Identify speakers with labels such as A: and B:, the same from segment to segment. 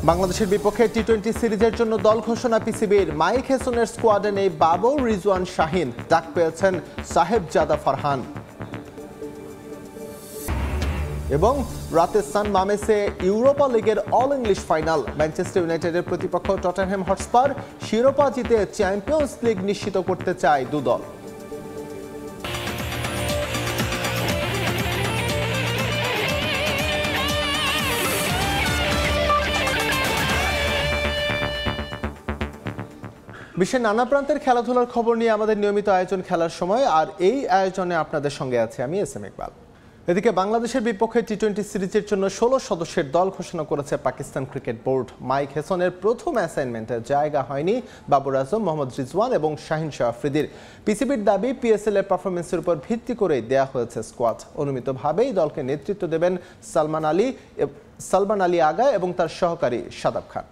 A: বাংলাদেশের বিপক্ষে টি-20 সিরিজের জন্য দল ঘোষণা পিসিবির। মাইক হেসনের স্কোয়াডে নেই বাবর, রিজওয়ান, শাহিন। ডাক পেয়েছেন সাহেবজাদা ফারহান। এবং রাতে সান মামেসে ইউরোপা লিগের অল ইংলিশ ফাইনাল। ম্যানচেস্টার ইউনাইটেডের প্রতিপক্ষ টটেনহ্যাম হটস্পার। শিরোপা জিতে চ্যাম্পিয়ন্স লিগ নিশ্চিত করতে চায় দুদল। বিশ্বের নানা প্রান্তের খেলাধুলার খবর নিয়ে আমাদের নিয়মিত আয়োজন খেলার সময়, আর এই আয়োজনে আপনাদের সঙ্গে আছি আমি এস এম ইকবাল। এদিকে বাংলাদেশের বিপক্ষে টি-20 সিরিজের জন্য 16 সদস্যের দল ঘোষণা করেছে পাকিস্তান ক্রিকেট বোর্ড। মাইক হেসনের প্রথম অ্যাসাইনমেন্টে জায়গা হয়নি বাবর আজম, মোহাম্মদ রিজওয়ান এবং শাহিন শাহ আফ্রিদির। পিসিবির দাবি পিএসএল এর পারফরমেন্সের উপর ভিত্তি করে দেয়া হয়েছে স্কোয়াড। অনুমিতভাবেই দলকে নেতৃত্ব দেবেন সালমান আলী আগা এবং তার সহকারী শাদাব খান।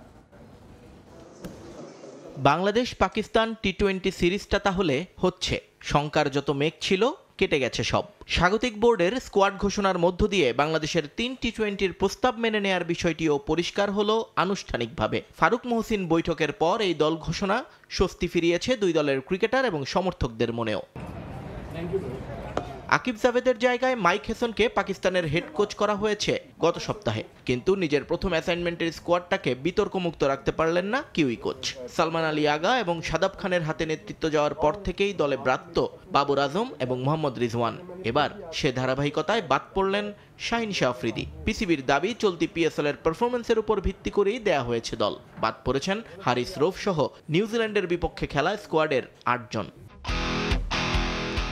B: বাংলাদেশ পাকিস্তান টি-20 সিরিজটা তাহলে হচ্ছে। শঙ্কার যত মেঘ ছিল কেটে গেছে সব। স্বাগতিক বোর্ডের স্কোয়াড ঘোষণার মধ্য দিয়ে বাংলাদেশের 3 টি-20-র প্রস্তাব মেনে নেয়ার বিষয়টিও পরিষ্কার হলো আনুষ্ঠানিকভাবে। ফারুক মহসিন বৈঠকের পর এই দল ঘোষণা স্বস্তি ফিরিয়েছে দুই দলের ক্রিকেটার এবং সমর্থকদের মনেও। আকিব জাভেদের জায়গায় মাইক হেসনকে পাকিস্তানের হেড কোচ করা হয়েছে গত সপ্তাহে, কিন্তু নিজের প্রথম অ্যাসাইনমেন্টের স্কোয়াডটাকে বিতর্কমুক্ত রাখতে পারলেন না কিউই কোচ। সালমান আলী আগা এবং শাদাব খানের হাতে নেতৃত্ব যাওয়ার পর থেকেই দলে ব্রাত্য বাবর আজম এবং মোহাম্মদ রিজওয়ান। এবার সে ধারাবাহিকতায় বাদ পড়লেন শাহিন শাহ আফ্রিদি। পিসিবির দাবি চলতি পিএসএল এর পারফরমেন্সের উপর ভিত্তি করেই দেয়া হয়েছে দল। বাদ পড়েছেন হারিস রৌফ সহ নিউজিল্যান্ডের বিপক্ষে খেলা স্কোয়াডের 8 জন।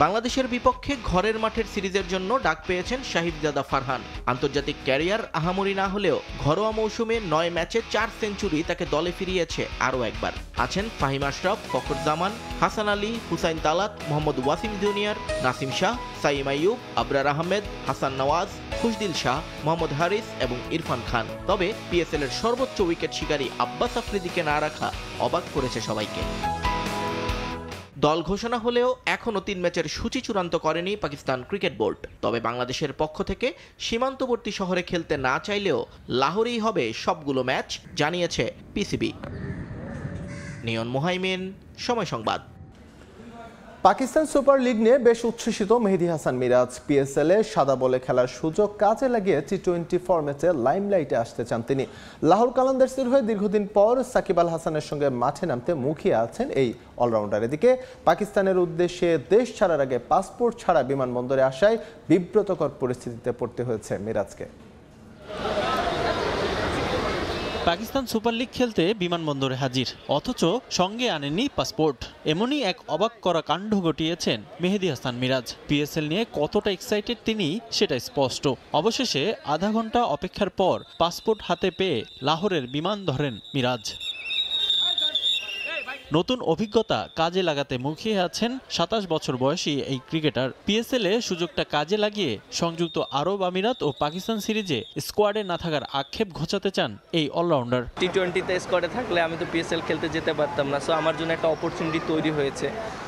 B: বাংলাদেশের বিপক্ষে ঘরের মাঠের সিরিজের জন্য ডাক পেয়েছেন সাহেবজাদা ফারহান। আন্তর্জাতিক ক্যারিয়ার আহামরি না হলেও ঘরোয়া মৌসুমে 9 ম্যাচে 4 সেঞ্চুরি তাকে দলে ফিরিয়েছে আরও একবার। আছেন ফাহিম আশরাফ, ফখর জামান, হাসান আলী, হুসাইন তালাত, মোহাম্মদ ওয়াসিম জুনিয়র, নাসিম শাহ, সাইম আইয়ুব, আবরার আহমেদ, হাসান নওয়াজ, খুশদিল শাহ, মোহাম্মদ হারিস এবং ইরফান খান। তবে পিএসএল এর সর্বোচ্চ উইকেট শিকারী আব্বাস আফ্রিদিকে না রাখা অবাক করেছে সবাইকে। দল ঘোষণা হলেও এখনও 3 ম্যাচের সূচি চূড়ান্ত করেনি পাকিস্তান ক্রিকেট বোর্ড। তবে বাংলাদেশের পক্ষ থেকে সীমান্তবর্তী শহরে খেলতে না চাইলেও লাহোরেই হবে সবগুলো ম্যাচ, জানিয়েছে পিসিবি। নিয়ন মোহাইমিন, সময় সংবাদ।
A: পাকিস্তান সুপার লিগ নিয়ে বেশ উচ্ছ্বসিত মেহেদী হাসান মিরাজ। পিএসএল এ সাদা বলে খেলার সুযোগ কাজে লাগিয়ে টি-20 ফরম্যাটে লাইমলাইটে আসতে চান তিনি। লাহোর কালান্দার্সের হয়ে দীর্ঘদিন পর সাকিব আল হাসানের সঙ্গে মাঠে নামতে মুখিয়ে আছেন এই অলরাউন্ডার। এদিকে পাকিস্তানের উদ্দেশ্যে দেশ ছাড়ার আগে পাসপোর্ট ছাড়া বিমানবন্দরে আসায় বিব্রতকর পরিস্থিতিতে পড়তে হয়েছে মিরাজকে।
C: পাকিস্তান সুপার লিগ খেলতে বিমানবন্দরে হাজির, অথচ সঙ্গে আনেননি পাসপোর্ট। এমনই এক অবাক করা কাণ্ড ঘটিয়েছেন মেহেদী হাসান মিরাজ। পিএসএল নিয়ে কতটা এক্সাইটেড তিনি সেটা স্পষ্ট। অবশেষে আধা ঘন্টা অপেক্ষার পর পাসপোর্ট হাতে পেয়ে লাহোরের বিমান ধরেন মিরাজ। নতুন অভিজ্ঞতা কাজে লাগাতে মুখিয়ে আছেন 27 বছর বয়সী এই ক্রিকেটার। পিএসএল এ সুযোগটা কাজে লাগিয়ে সংযুক্ত আরব আমিরাত ও পাকিস্তান সিরিজে স্কোয়াডে না থাকার আক্ষেপ ঘোচাতে চান এই অলরাউন্ডার।
D: টি-20তে স্কোয়াডে থাকলে আমি তো পিএসএল খেলতে যেতে পারতাম না, সো আমার জন্য একটা অপরচুনিটি তৈরি হয়েছে।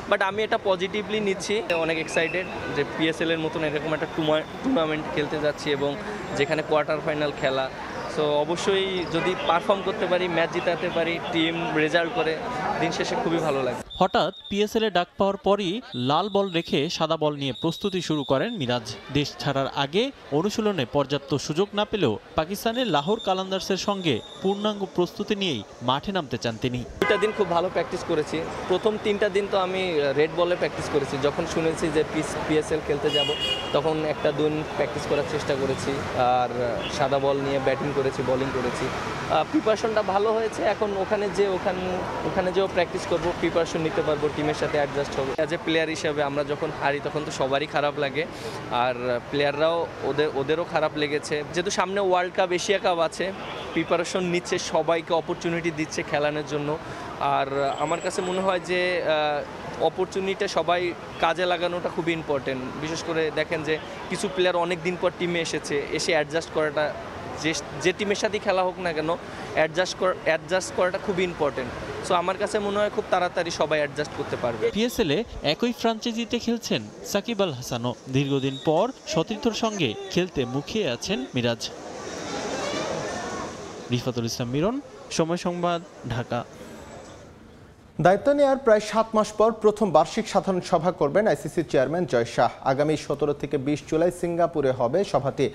D: বাট আমি এটা পজিটিভলি নিচ্ছি, অনেক এক্সাইটেড যে পিএসএল এর মতন এরকম একটা টুর্নামেন্ট খেলতে যাচ্ছি এবং যেখানে কোয়ার্টার ফাইনাল খেলা। সো অবশ্যই যদি পারফর্ম করতে পারি, ম্যাচ জিতাতে পারি, টিম রেজাল্ট করে, দিন শেষে খুবই ভালো লাগে।
C: হঠাৎ পিএসএল এ ডাক পাওয়ার পরই লাল বল রেখে সাদা বল নিয়ে প্রস্তুতি শুরু করেন মিরাজ। দেশ ছাড়ার আগে অনুশীলনে পর্যাপ্ত সুযোগ না পেলেও পাকিস্তানের লাহোর কালান্দার্সের সঙ্গে পূর্ণাঙ্গ প্রস্তুতি নিয়েই মাঠে নামতে চান তিনি।
D: 2টা দিন খুব ভালো প্র্যাকটিস করেছি। প্রথম 3টা দিন তো আমি রেড বলে প্র্যাকটিস করেছি। যখন শুনেছি যে পিএসএল খেলতে যাব, তখন 1টা দিন প্র্যাকটিস করার চেষ্টা করেছি, আর সাদা বল নিয়ে ব্যাটিং করেছি, বোলিং করেছি। প্রিপারেশনটা ভালো হয়েছে। এখন ওখানে যেও প্র্যাকটিস করবো, প্রিপারেশন নিতে পারবো, টিমের সাথে অ্যাডজাস্ট হবো। অ্যাজ এ প্লেয়ার হিসেবে আমরা যখন হারি তখন তো সবারই খারাপ লাগে, আর প্লেয়াররাও ওদেরও খারাপ লেগেছে। যেহেতু সামনে ওয়ার্ল্ড কাপ, এশিয়া কাপ আছে, প্রিপারেশন নিচ্ছে, সবাইকে অপরচুনিটি দিচ্ছে খেলানোর জন্য। আর আমার কাছে মনে হয় যে অপরচুনিটিটা সবাই কাজে লাগানোটা খুবই ইম্পর্টেন্ট। বিশেষ করে দেখেন যে কিছু প্লেয়ার অনেক দিন পর টিমে এসে অ্যাডজাস্ট করাটা, যে টিমের সাথে খেলা হোক না কেন, অ্যাডজাস্ট করাটা খুবই ইম্পর্টেন্ট। সো আমার কাছে মনে হয় খুব তাড়াতাড়ি সবাই অ্যাডজাস্ট করতে পারবে।
C: পিএসএল এ একই ফ্র্যাঞ্চাইজিতে খেলছেন সাকিব আল হাসানও। দীর্ঘদিন পর সতীর্থর সঙ্গে খেলতে মুখিয়ে আছেন মিরাজ। রিফাতুল ইসলাম মিরন, সময় সংবাদ, ঢাকা।
A: দায়িত্ব নেওয়ার প্রায় 7 মাস পর প্রথম বার্ষিক সাধারণ সভা করবেন আইসিসি চেয়ারম্যান জয় শাহ। আগামী 17 থেকে 20 জুলাই সিঙ্গাপুরে হবে সভাটি।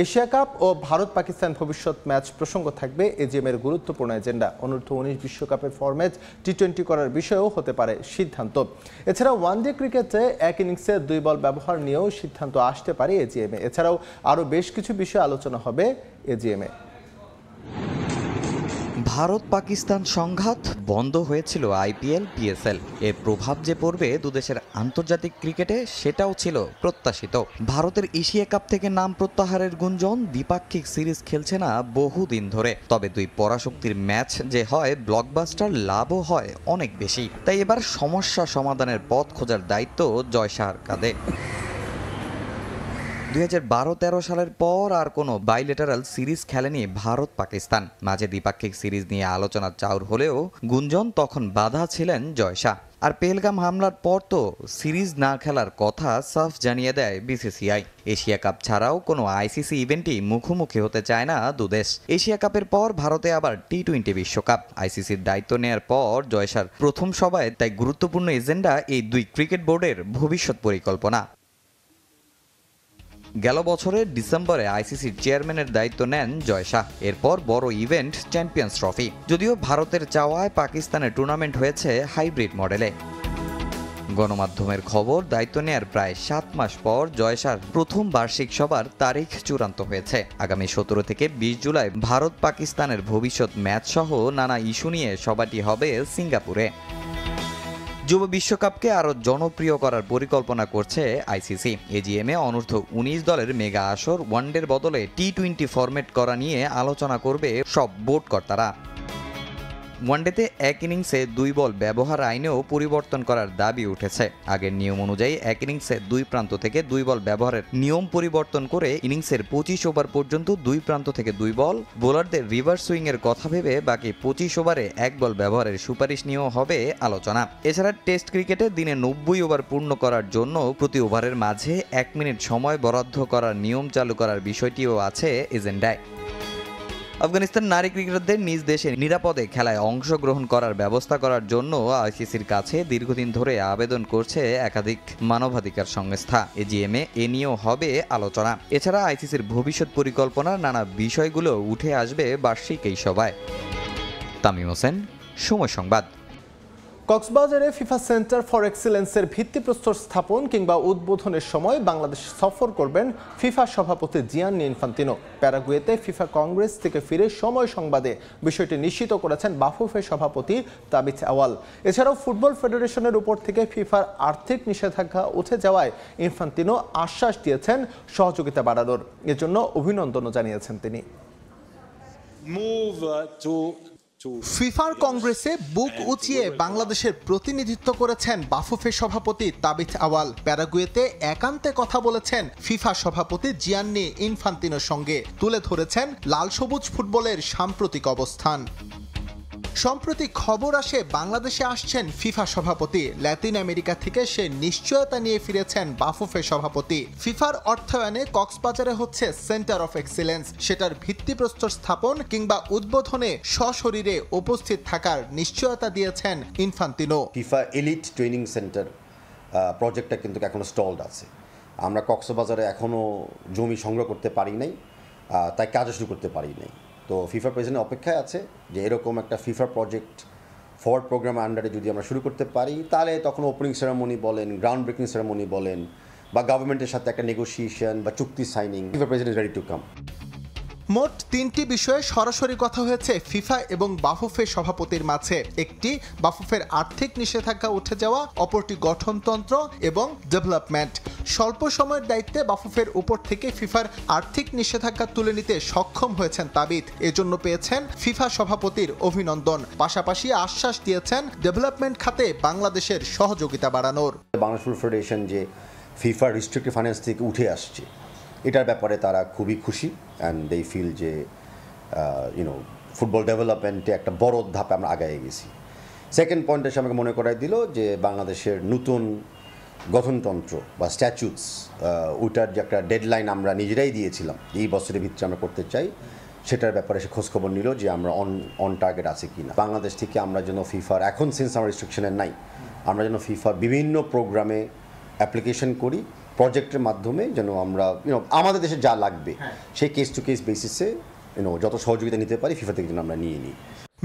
A: এশিয়া কাপ ও ভারত পাকিস্তান ভবিষ্যৎ ম্যাচ প্রসঙ্গ থাকবে এজিএম এর গুরুত্বপূর্ণ এজেন্ডা। অনূর্ধ্ব-19 বিশ্বকাপের ফরম্যাট টি20 করার বিষয়েও হতে পারে সিদ্ধান্ত। এছাড়াও ওয়ানডে ক্রিকেটে এক ইনিংসে 2 বল ব্যবহার নিয়েও সিদ্ধান্ত আসতে পারে এজিএম এ। এছাড়াও আরও বেশ কিছু বিষয়ে আলোচনা হবে এজিএম এ।
E: ভারত পাকিস্তান সংঘাত বন্ধ হয়েছিল আইপিএল পিএসএল। এর প্রভাব যে পড়বে দুদেশের আন্তর্জাতিক ক্রিকেটে সেটাও ছিল প্রত্যাশিত। ভারতের এশিয়া কাপ থেকে নাম প্রত্যাহারের গুঞ্জন, দ্বিপাক্ষিক সিরিজ খেলছে না বহুদিন ধরে। তবে দুই পরাশক্তির ম্যাচ যে হয় ব্লকবাস্টার, লাভও হয় অনেক বেশি। তাই এবার সমস্যা সমাধানের পথ খোঁজার দায়িত্ব জয় শাহর কাঁধে। 2012-13 সালের পর আর কোনো বাইলেটারাল সিরিজ খেলেনি ভারত পাকিস্তান। মাঝে দ্বিপাক্ষিক সিরিজ নিয়ে আলোচনা চাউর হলেও গুঞ্জন তখন বাধা ছিলেন জয় শাহ। আর পেহেলগাম হামলার পর তো সিরিজ না খেলার কথা সাফ জানিয়ে দেয় বিসিসিআই। এশিয়া কাপ ছাড়াও কোনো আইসিসি ইভেন্টই মুখোমুখি হতে চায় না দুদেশ। এশিয়া কাপের পর ভারতে আবার টি20 বিশ্বকাপ। আইসিসির দায়িত্ব নেয়ার পর জয় শাহর প্রথম সভায় তাই গুরুত্বপূর্ণ এজেন্ডা এই দুই ক্রিকেট বোর্ডের ভবিষ্যৎ পরিকল্পনা। গেল বছরের ডিসেম্বরে আইসিসির চেয়ারম্যানের দায়িত্ব নেন জয় শাহ। এরপর বড় ইভেন্ট চ্যাম্পিয়ন্স ট্রফি। যদিও ভারতের চাওয়ায় পাকিস্তানের টুর্নামেন্ট হয়েছে হাইব্রিড মডেলে। গণমাধ্যমের খবর, দায়িত্ব নেয়ার প্রায় 7 মাস পর জয় শাহর প্রথম বার্ষিক সভার তারিখ চূড়ান্ত হয়েছে। আগামী 17 থেকে 20 জুলাই ভারত পাকিস্তানের ভবিষ্যৎ ম্যাচ সহ নানা ইস্যু নিয়ে সভাটি হবে সিঙ্গাপুরে। যুব বিশ্বকাপকে আরও জনপ্রিয় করার পরিকল্পনা করছে আইসিসি। এজিএমে অনূর্ধ্ব-19 দলের মেগা আসর ওয়ানডের বদলে টি20 ফরম্যাট করা নিয়ে আলোচনা করবে সব বোর্ড কর্তারা। ওয়ানডেতে এক ইনিংসে 2 বল ব্যবহার আইনেও পরিবর্তন করার দাবি উঠেছে। আগের নিয়ম অনুযায়ী এক ইনিংসে 2 প্রান্ত থেকে 2 বল ব্যবহারের নিয়ম পরিবর্তন করে ইনিংসের 25 ওভার পর্যন্ত 2 প্রান্ত থেকে 2 বল, বোলারদের রিভার্স সুইংয়ের কথা ভেবে বাকি 25 ওভারে 1 বল ব্যবহারের সুপারিশ নিয়েও হবে আলোচনা। এছাড়া টেস্ট ক্রিকেটে দিনে 90 ওভার পূর্ণ করার জন্য প্রতি ওভারের মাঝে 1 মিনিট সময় বরাদ্দ করার নিয়ম চালু করার বিষয়টিও আছে এজেন্ডায়। আফগানিস্তান নারী ক্রিকেটারদের নিজ দেশে নিরাপদে খেলায় অংশগ্রহণ করার ব্যবস্থা করার জন্য আইসিসির কাছে দীর্ঘদিন ধরে আবেদন করছে একাধিক মানবাধিকার সংস্থা। এজিএমে এ নিয়েও হবে আলোচনা। এছাড়া আইসিসির ভবিষ্যৎ পরিকল্পনার নানা বিষয়গুলো উঠে আসবে বার্ষিক এই সভায়। তামিম হোসেন, সময় সংবাদ।
A: কক্সবাজারে ফিফা সেন্টার ফর এক্সিলেন্সের ভিত্তিপ্রস্তর স্থাপন কিংবা উদ্বোধনের সময় বাংলাদেশ সফর করবেন ফিফা সভাপতি জিয়ান্নি ইনফান্তিনো। প্যারাগুয়েতে ফিফা কংগ্রেস থেকে ফিরে সময় সংবাদে বিষয়টি নিশ্চিত করেছেন বাফুফে সভাপতি তাবিথ আওয়াল। এছাড়াও ফুটবল ফেডারেশনের উপর থেকে ফিফার আর্থিক নিষেধাজ্ঞা উঠে যাওয়ায় ইনফান্তিনো আশ্বাস দিয়েছেন সহযোগিতা বাড়ানোর। এজন্য অভিনন্দনও জানিয়েছেন তিনি। ফিফার কংগ্রেসে বুক উঁচিয়ে বাংলাদেশের প্রতিনিধিত্ব করেছেন বাফুফে সভাপতি তাবিথ আওয়াল। প্যারাগুয়েতে একান্তে কথা বলেছেন ফিফা সভাপতি জিয়ান্নি ইনফান্তিনোর সঙ্গে। তুলে ধরেছেন লাল সবুজ ফুটবলের সাম্প্রতিক অবস্থান। সম্প্রতি খবর আসে বাংলাদেশে আসছেন ফিফা সভাপতি। ল্যাতিন আমেরিকা থেকে সে নিশ্চয়তা নিয়ে ফিরেছেন বাফুফে সভাপতি। ফিফার অর্থায়নে কক্সবাজারে হচ্ছে সেন্টার অফ এক্সিলেন্স। সেটার ভিত্তিপ্রস্তর স্থাপন কিংবা উদ্বোধনে সশরীরে উপস্থিত থাকার নিশ্চয়তা দিয়েছেন Infantino.
F: FIFA elite training centre প্রজেক্টটা কিন্তু এখনো স্টলড আছে। আমরা কক্সবাজারে এখনো জমি সংগ্রহ করতে পারি নাই, তাই কাজ শুরু করতে পারি নাই। তো ফিফা প্রেসিডেন্ট অপেক্ষায় আছে যে এরকম একটা ফিফা প্রজেক্ট ফরওয়ার্ড প্রোগ্রাম আন্ডারে যদি আমরা শুরু করতে পারি, তাহলে তখন ওপেনিং সেরেমনি বলেন, গ্রাউন্ড ব্রেকিং সেরেমনি বলেন, বা গভর্নমেন্টের সাথে একটা নেগোসিয়েশন বা চুক্তি signing, FIFA president ready to come.
A: মোট 3টি বিষয়ে সরাসরি কথা হয়েছে ফিফা এবং বাফুফে সভাপতির মাঝে। একটি বাফুফের আর্থিক নিষেধাজ্ঞা উঠে যাওয়া, অপরটি গঠনতন্ত্র এবং ডেভেলপমেন্ট। স্বল্প সময়ের দায়িত্বে বাফুফের উপর থেকে ফিফার আর্থিক নিষেধাজ্ঞা তুলে নিতে সক্ষম হয়েছেন তাবিথ। এজন্য পেয়েছেন ফিফা সভাপতির অভিনন্দন। পাশাপাশি আশ্বাস দিয়েছেন ডেভেলপমেন্ট খাতে বাংলাদেশের সহযোগিতা বাড়ানোর।
F: বাংলাদেশ ফুটবল ফেডারেশন যে ফিফা রিস্ট্রিক্টেড ফাইন্যান্স থেকে উঠে আসছে, এটার ব্যাপারে তারা খুবই খুশি অ্যান্ড দে ফিল যে ফুটবল ডেভেলপমেন্টে একটা বড় ধাপে আমরা আগায় গেছি। সেকেন্ড পয়েন্ট এসে আমাকে মনে করাই দিল যে বাংলাদেশের নতুন গঠনতন্ত্র বা স্ট্যাচুটস, ওটার যে একটা ডেডলাইন আমরা নিজেরাই দিয়েছিলাম এই বছরের ভিতরে আমরা করতে চাই, সেটার ব্যাপারে সে খোঁজখবর নিল যে আমরা অন টার্গেট আছে কিনা। বাংলাদেশ থেকে আমরা যেন ফিফার এখন সিন্স আমার রিস্ট্রিকশনের নাই, আমরা যেন ফিফার বিভিন্ন প্রোগ্রামে অ্যাপ্লিকেশন করি প্রজেক্টের মাধ্যমে, যেন আমরা আমাদের দেশে যা লাগবে সেই কেস টু কেস বেসিসে যত সহযোগিতা নিতে পারি ফিফা থেকে যেন আমরা নিয়ে নিই।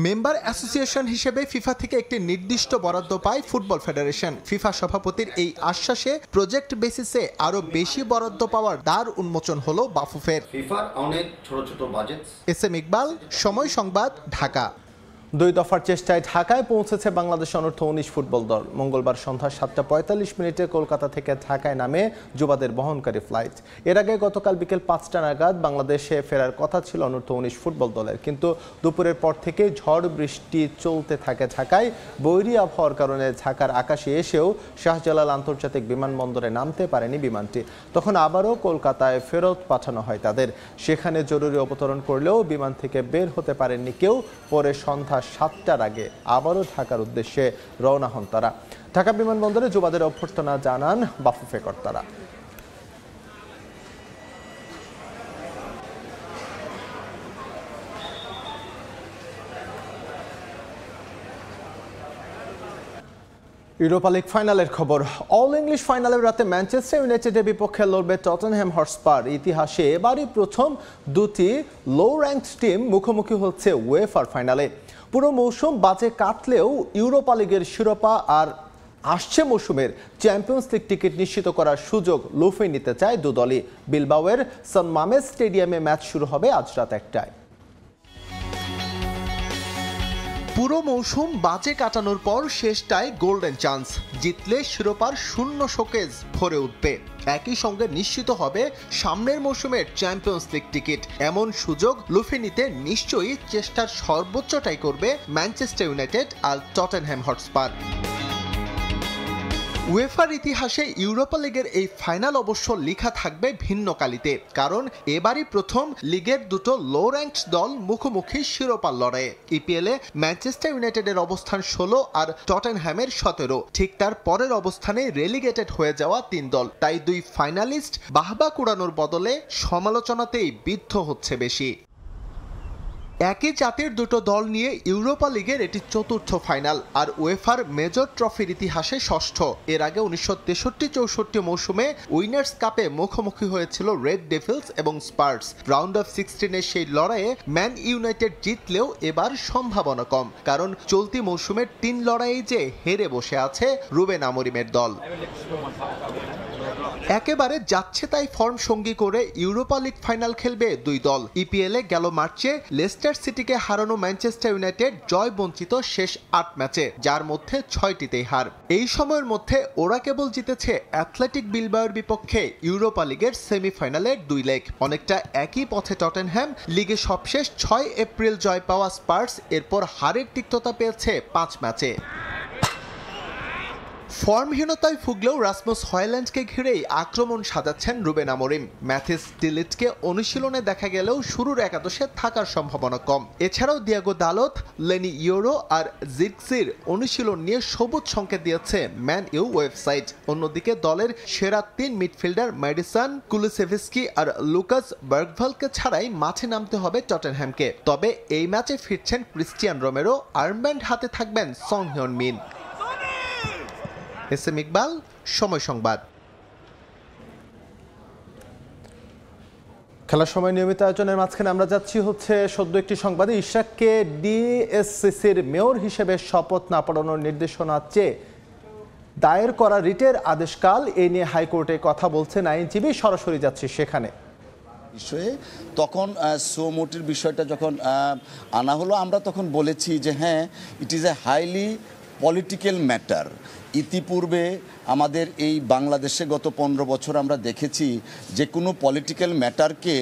A: মেম্বার অ্যাসোসিয়েশন হিসেবে ফিফা থেকে একটি নির্দিষ্ট বরাদ্দ পায় ফুটবল ফেডারেশন। ফিফা সভাপতির এই আশ্বাসে প্রজেক্ট বেসিসে আরো বেশি বরাদ্দ পাওয়ার দ্বার উন্মোচন হলো বাফুফের।
F: ফিফার অনেক ছোট ছোট বাজেট।
A: এসএম ইকবাল, সময় সংবাদ, ঢাকা। 2 দফার চেষ্টায় ঢাকায় পৌঁছেছে বাংলাদেশ অনূর্ধ্ব 19 ফুটবল দল। মঙ্গলবার সন্ধ্যা 7:45 মিনিটে কলকাতা থেকে ঢাকায় নামে যুবাদের বহনকারী ফ্লাইট। এর আগে গতকাল বিকেল 5টা নাগাদ বাংলাদেশে ফেরার কথা ছিল অনূর্ধ্ব 19 ফুটবল দলের, কিন্তু দুপুরের পর থেকে ঝড় বৃষ্টি চলতে থাকে ঢাকায়। বৈরী আবহাওয়ার কারণে ঢাকার আকাশে এসেও শাহজালাল আন্তর্জাতিক বিমানবন্দরে নামতে পারেনি বিমানটি। তখন আবারও কলকাতায় ফেরত পাঠানো হয় তাদের। সেখানে জরুরি অবতরণ করলেও বিমান থেকে বের হতে পারেননি কেউ। পরে সন্ধ্যা 7টার আগে আবারও ঢাকার উদ্দেশ্যে রওনা হন তারা। ঢাকা বিমানবন্দরে যুবাদের অভ্যর্থনা জানান বাফুফে কর্তারা। ইউরোপা লিগ ফাইনালের খবর। অল ইংলিশ ফাইনালের রাতে ম্যানচেস্টার ইউনাইটেডের বিপক্ষে লড়বে টটেনহ্যাম হটস্পার। ইতিহাসে এবারই প্রথম দুটি লো র্যাঙ্কড টিম মুখোমুখি হচ্ছে উয়েফার ফাইনালে। পুরো মৌসুম বাজে কাটলেও ইউরোপা লিগের শিরোপা আর আসছে মৌসুমের চ্যাম্পিয়ন্স লিগ টিকিট নিশ্চিত করার সুযোগ লুফে নিতে চায় দু দলই। বিলবাওয়ের সান মামেস স্টেডিয়ামে ম্যাচ শুরু হবে আজ রাত 1টায়। পুরো মৌসুম বাজে কাটানোর পর শেষটায় গোল্ডেন চান্স। জিতলে শিরোপার শূন্য শোকেজ ভরে উঠবে, একই সঙ্গে নিশ্চিত হবে সামনের মৌসুমের চ্যাম্পিয়ন্স লিগ টিকিট। এমন সুযোগ লুফে নিতে নিশ্চয়ই চেষ্টার সর্বোচ্চটাই করবে ম্যানচেস্টার ইউনাইটেড আর টটেনহ্যাম হটস্পার। উয়েফার ইতিহাসে ইউরোপা লিগের এই ফাইনাল অবশ্য লেখা থাকবে ভিন্ন কালিতে, কারণ এবারই প্রথম লিগের দুটো লো র্যাঙ্কড দল মুখোমুখি শিরোপার লড়াইয়ে। ইপিএলে ম্যানচেস্টার ইউনাইটেডের অবস্থান 16 আর টটেনহ্যামের 17। ঠিক তার পরের অবস্থানে রেলিগেটেড হয়ে যাওয়া 3 দল। তাই দুই ফাইনালিস্ট বাহবা কুড়ানোর বদলে সমালোচনাতেই বিদ্ধ হচ্ছে বেশি। একই জাতির দুটো দল নিয়ে ইউরোপা লিগের এটি চতুর্থ ফাইনাল আর উয়েফার মেজর ট্রফির ইতিহাসে ষষ্ঠ। এর আগে 1963-64 মৌসুমে উইনার্স কাপে মুখোমুখি হয়েছিল রেড ডেভিলস এবং স্পার্স। রাউন্ড অফ 16-এর সেই লড়াইয়ে ম্যান ইউনাইটেড জিতলেও এবার সম্ভাবনা কম, কারণ চলতি মৌসুমের 3 লড়াইয়ে যে হেরে বসে আছে রুবেন আমোরিমের দল। একেবারে যাচ্ছে তাই ফর্ম সঙ্গী করে ইউরোপা লিগ ফাইনাল খেলবে দুই দল। ইপিএলে গেল মার্চে লেস্টার সিটিকে হারানো ম্যানচেস্টার ইউনাইটেড জয় বঞ্চিত শেষ 8 ম্যাচে, যার মধ্যে 6টিতেই হার। এই সময়ের মধ্যে ওরা কেবল জিতেছে অ্যাথলেটিক বিলবাওয়ের বিপক্ষে ইউরোপা লিগের সেমিফাইনালের 2 লেগ। অনেকটা একই পথে টটেনহ্যাম। লিগে সবশেষ 6 এপ্রিল জয় পাওয়া স্পার্স এরপর হারের তিক্ততা পেয়েছে 5 ম্যাচে। ফর্মহীনতায় ভুগলেও রাসমুস হয়ল্যান্ডকে ঘিরেই আক্রমণ সাজাচ্ছেন রুবেন আমোরিম। ম্যাথিস ডিলিটকে অনুশীলনে দেখা গেলেও শুরুর একাদশে থাকার সম্ভাবনা কম। এছাড়াও দিয়াগো দালত, লেনি ইয়োরো আর জিরক্সির অনুশীলন নিয়ে সবুজ সংকেত দিয়েছে ম্যান ইউ ওয়েবসাইট। অন্যদিকে দলের সেরা 3 মিডফিল্ডার ম্যাডিসন, কুলুসেভিস্কি আর লুকাস বার্গভালকে ছাড়াই মাঠে নামতে হবে টটেনহ্যামকে। তবে এই ম্যাচে ফিরছেন ক্রিস্টিয়ান রোমেরো, আর্মব্যান্ড হাতে থাকবেন সং হিয়ন মিন। এসএম ইকবাল, সময় সংবাদ। খেলার সময় নিয়মিত আয়োজনের মাঝখানে আমরা যাচ্ছি হচ্ছে সদ্য একটি সংবাদে। ইশরাককে ডিএসসিসির মেয়র হিসেবে শপথ না পড়ানোর নির্দেশনা চেয়ে দায়ের করা রিটের আদেশকাল এ নিয়ে হাইকোর্টে কথা বলছেন আইনজীবী। সরাসরি যাচ্ছি সেখানে।
G: বিষয়ে তখন সোমোটির বিষয়টা যখন আনা হলো, আমরা তখন বলেছি যে হ্যাঁ, it is a highly political matter. ইতিপূর্বে আমাদের এই বাংলাদেশে গত 15 বছর আমরা দেখেছি যে কোনো পলিটিক্যাল ম্যাটারকে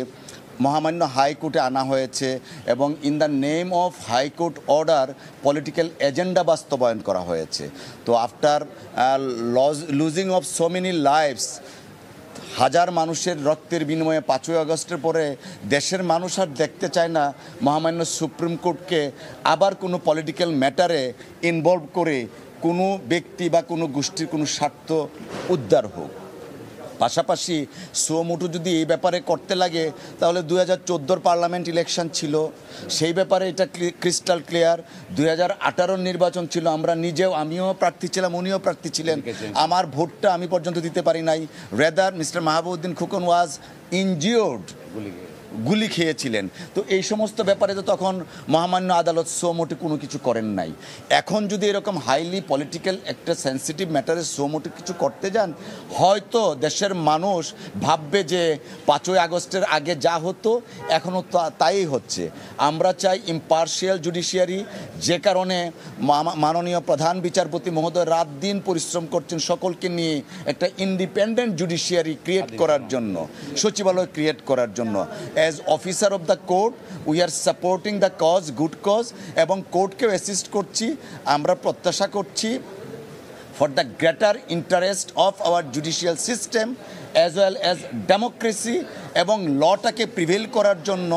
G: মহামান্য হাইকোর্টে আনা হয়েছে এবং in the name of high court order political agenda বাস্তবায়ন করা হয়েছে। তো after losing of so many lives, হাজার মানুষের রক্তের বিনিময়ে 5ই আগস্টের পরে দেশের মানুষ আর দেখতে চায় না মহামান্য সুপ্রিম কোর্টকে আবার কোনো পলিটিক্যাল ম্যাটারে ইনভলভ করে কোনো ব্যক্তি বা কোনো গোষ্ঠীর কোনো স্বার্থ উদ্ধার হোক। পাশাপাশি সুমোটো যদি এই ব্যাপারে করতে লাগে তাহলে 2014 পার্লামেন্ট ইলেকশন ছিল, সেই ব্যাপারে এটা ক্রিস্টাল ক্লিয়ার। 2018 নির্বাচন ছিল, আমিও প্রার্থী ছিলাম, উনিও প্রার্থী ছিলেন, আমার ভোটটা আমি পর্যন্ত দিতে পারি নাই। রেদার মিস্টার মাহবুবউদ্দিন খোকন ওয়াজ ইনজিওর্ড, গুলি খেয়েছিলেন। তো এই সমস্ত ব্যাপারে তো তখন মহামান্য আদালত সোমোটে কোনো কিছু করেন নাই। এখন যদি এরকম হাইলি পলিটিক্যাল একটা সেন্সিটিভ ম্যাটারে সোমোটে কিছু করতে যান, হয়তো দেশের মানুষ ভাববে যে 5ই আগস্টের আগে যা হতো এখনও তাই হচ্ছে। আমরা চাই ইম্পার্শিয়াল জুডিশিয়ারি, যে কারণে মাননীয় প্রধান বিচারপতি মহোদয় রাত দিন পরিশ্রম করছেন সকলকে নিয়ে একটা ইন্ডিপেন্ডেন্ট জুডিশিয়ারি ক্রিয়েট করার জন্য, সচিবালয় ক্রিয়েট করার জন্য। As officer of the court, we are supporting the cause, good cause, এবং কোর্টকেও অ্যাসিস্ট করছি। আমরা প্রত্যাশা করছি for the greater interest of our judicial system as well as democracy, এবং লটাকে প্রিভেল করার জন্য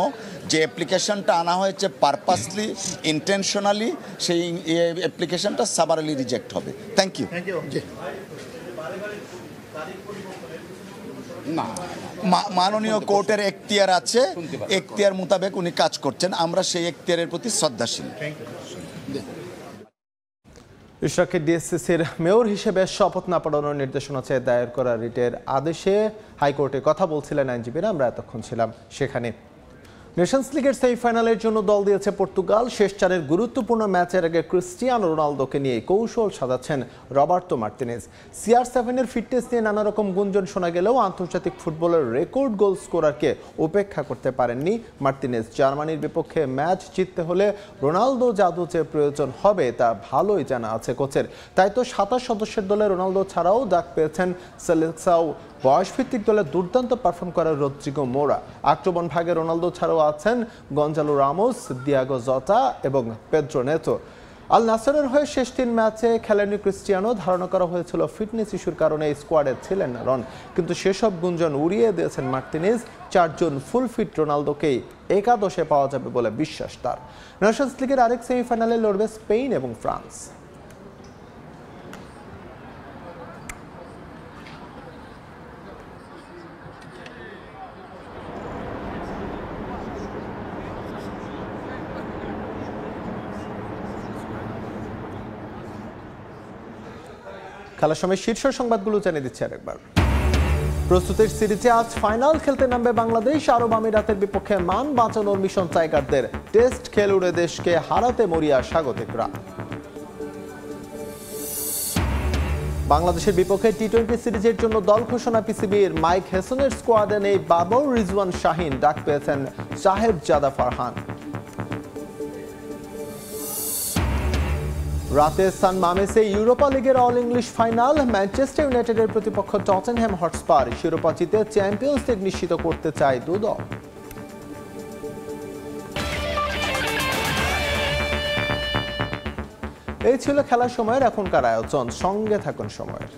G: যে অ্যাপ্লিকেশনটা আনা হয়েছে পারপাসলি, ইন্টেনশনালি, সেই অ্যাপ্লিকেশনটা সামারিলি রিজেক্ট হবে। Thank you. মাননীয় কোর্টের এখতিয়ার আছে, এখতিয়ার মোতাবেক উনি কাজ করছেন, আমরা সেই এখতিয়ারের প্রতি শ্রদ্ধাশীল।
A: ইশরাককে ডিএসসিসির মেয়র হিসেবে শপথ না পড়ানোর নির্দেশনা চেয়ে দায়ের করা রিটের আদেশে হাইকোর্টে কথা বলছিলেন আইনজীবীরা, আমরা এতক্ষণ ছিলাম সেখানে। নেশনস লিগের সেমিফাইনালের জন্য দল দিয়েছে পর্তুগাল। শেষ 4-এর গুরুত্বপূর্ণ ম্যাচের আগে ক্রিস্টিয়ানো রোনালদোকে নিয়ে কৌশল সাজাচ্ছেন রবার্তো মার্তিনেজ। CR7-এর ফিটনেস নিয়ে নানা রকম গুঞ্জন শোনা গেলেও আন্তর্জাতিক ফুটবলের রেকর্ড গোল স্কোরারকে উপেক্ষা করতে পারেননি মার্তিনেজ। জার্মানির বিপক্ষে ম্যাচ জিততে হলে রোনালদো জাদু যে প্রয়োজন হবে তা ভালোই জানা আছে কোচের। তাই তো 27 সদস্যের দলে রোনালদো ছাড়াও ডাক পেয়েছেন সেলেসাও। বয়সভিত্তিক দলে দুর্দান্ত পারফর্ম করা রদ্রিগো মোরা। আক্রমণ ভাগে রোনালদো ছাড়াও আছেন গঞ্জালো রামোস, দিয়াগো জটা এবং পেদ্রো নেতো। আল নাসরের হয়ে শেষ 3 ম্যাচে খেলেননি ক্রিস্টিয়ানো। ধারণা করা হয়েছিল ফিটনেস ইস্যুর কারণে স্কোয়াডে ছিলেন না রন, কিন্তু সেসব গুঞ্জন উড়িয়ে দিয়েছেন মার্তিনেজ। 4 জুন ফুল ফিট রোনালদোকেই একাদশে পাওয়া যাবে বলে বিশ্বাস তার। নেশনস লিগের আরেক সেমিফাইনালে লড়বে স্পেন এবং ফ্রান্স। খেলার সময় শীর্ষ সংবাদগুলো জানিয়ে দিচ্ছে আরেকবার। প্রস্তুতির সিরিজে আজ ফাইনাল খেলতে নামবে বাংলাদেশ। আরব আমিরাতের বিপক্ষে মান বাঁচানোর মিশন টাইগারদের। টেস্ট খেলুড়ে দেশকে হারাতে মরিয়া স্বাগতিকরা। বাংলাদেশের বিপক্ষে টি-20 সিরিজের জন্য দল ঘোষণা পিসিবির। মাইক হেসনের স্কোয়াডে নেই বাবর রিজওয়ান শাহিন, ডাক পেয়েছেন সাহেবজাদা ফারহান। রাতে সান মামেসে ইউরোপা লিগের অল ইংলিশ ফাইনাল। ম্যানচেস্টার ইউনাইটেডের প্রতিপক্ষ টটেনহ্যাম হটস্পার। শিরোপা জিতে চ্যাম্পিয়ন্স লিগ নিশ্চিত করতে চায় দু দল। এই ছিল খেলার সময়ের এখনকার আয়োজন। সঙ্গে থাকুন সময়ের।